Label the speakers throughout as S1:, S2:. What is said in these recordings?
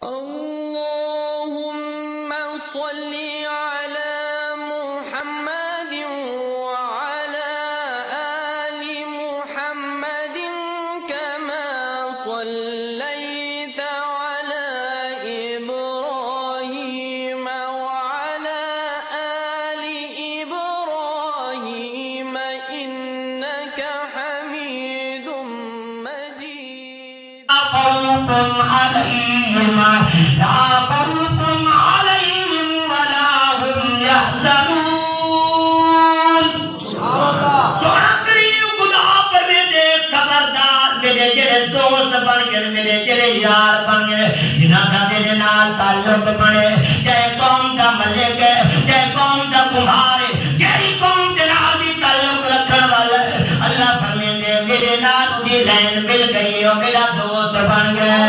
S1: अल्लाहुम्मा सल्ली अला मुहम्मद व अला आलि मुहम्मद कमा सल्लैता अला इब्राहीम व अला आलि इब्राहीम इन्नका हमीदुम मजीद।
S2: لا خوف عليهم ولا هم يحزنون। सोना करीम खुदा पर मेरे खबरदार मेरे जेड़े दोस्त बन गए मेरे जेड़े यार बन गए जिन्हां दा मेरे नाल ताल्लुक बने चाहे कौम दा मलिक है चाहे कौम दा कुम्हार है जेड़ी कौम दे नाल भी ताल्लुक रखण वाला है अल्लाह फरमांदे मेरे नाल उदी लाइन मिल गई है मेरा दोस्त बन गया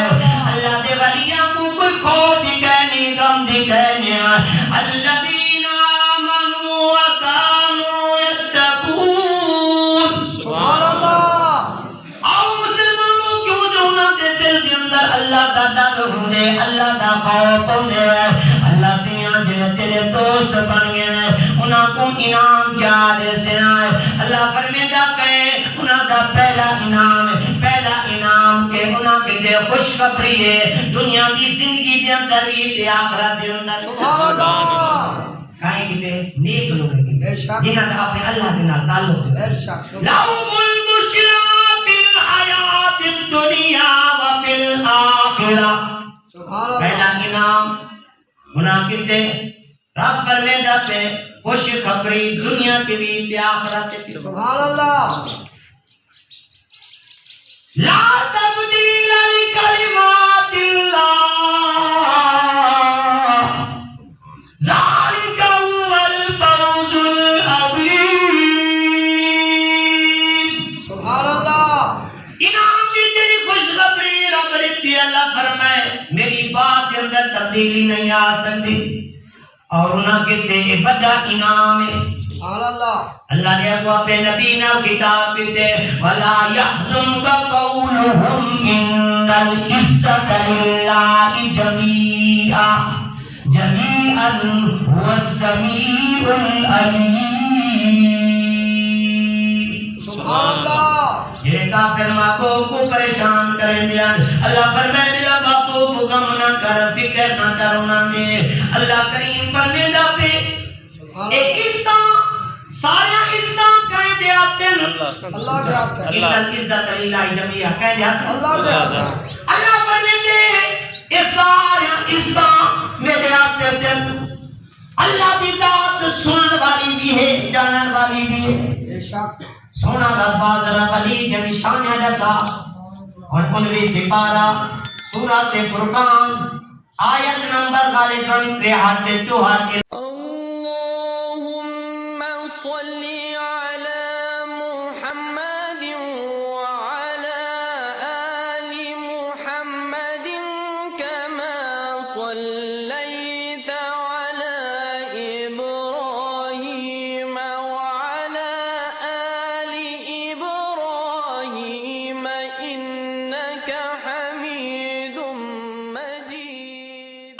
S2: अल्लाह दे वलियां को कोई खौफ दिखनी गम दिखने अल्लज़ीना आमनू व कानू यत्तकून। सुभान अल्लाह। आओ मुसलमानों क्यों जो ना दे दिल के अंदर अल्लाह दा डर होंदे अल्लाह दा खौफ होंदे अल्लाह सियां जिन्हें तेरे दोस्त बन गए उन्हां को इनाम क्या दे से अल्लाह फरमांदा है उन्हां दा पहला इनाम के उन्हां के दे खुशखबरी है दुनिया की जिंदगी दे अंदर भी ते आखिरत दे अंदर। सुभान अल्लाह। काहे किते नेक लोग जिन्हां दा अपने अल्लाह के नाल ताल्लुक है लाहुमुल बुशरा फिल हयातिद दुनिया व फिल आखिरह। सुभान अल्लाह। पहला इनाम उन्हां किते रब फरमांदा पे खुशखबरी दुनिया की भी ते आखिरत की। सुभान अल्लाह। ला तब्दील लिकलिमातिल्लाह ज़ालिका हुवल फौजुल अज़ीम। सुभान अल्लाह। इनाम की तेरी खुशखबरी रब देती अल्लाह फरमाए मेरी बात के अंदर तब्दीली नहीं आ सकती और उन्हें कितने बड़ा इनाम है। अल्लाह ने अपने नबी ने किताब देते वला यहज़ुनका कौलुहुम इन्नल इज़्ज़ता लिल्लाहि जमीअन हुवस समीउल अलीम। सुभान अल्लाह। ये काफिर महबूब को परेशान करेंगे अल्लाह फरमाए मेरा महबूब गम न कर फिक्र न कर उन्होंने अल्लाह करीम फरमांदा पे एक इस्ता सारे इस्ता कह दे आते हैं अल्लाह के हाथ है इन्नल इज्जत लिल्लाहि जमीआ कह दे अल्लाह के हाथ है अल्लाह फरमाते ये सारे इस्ता मेरे हाथ में अल्लाह की जात सुनने वाली भी है जानने वाली भी है बेशक सोना रब्बाज़ वली जमी शान जैसा और 19 सिपारा सूरत फुरकान आयत नंबर 63 74।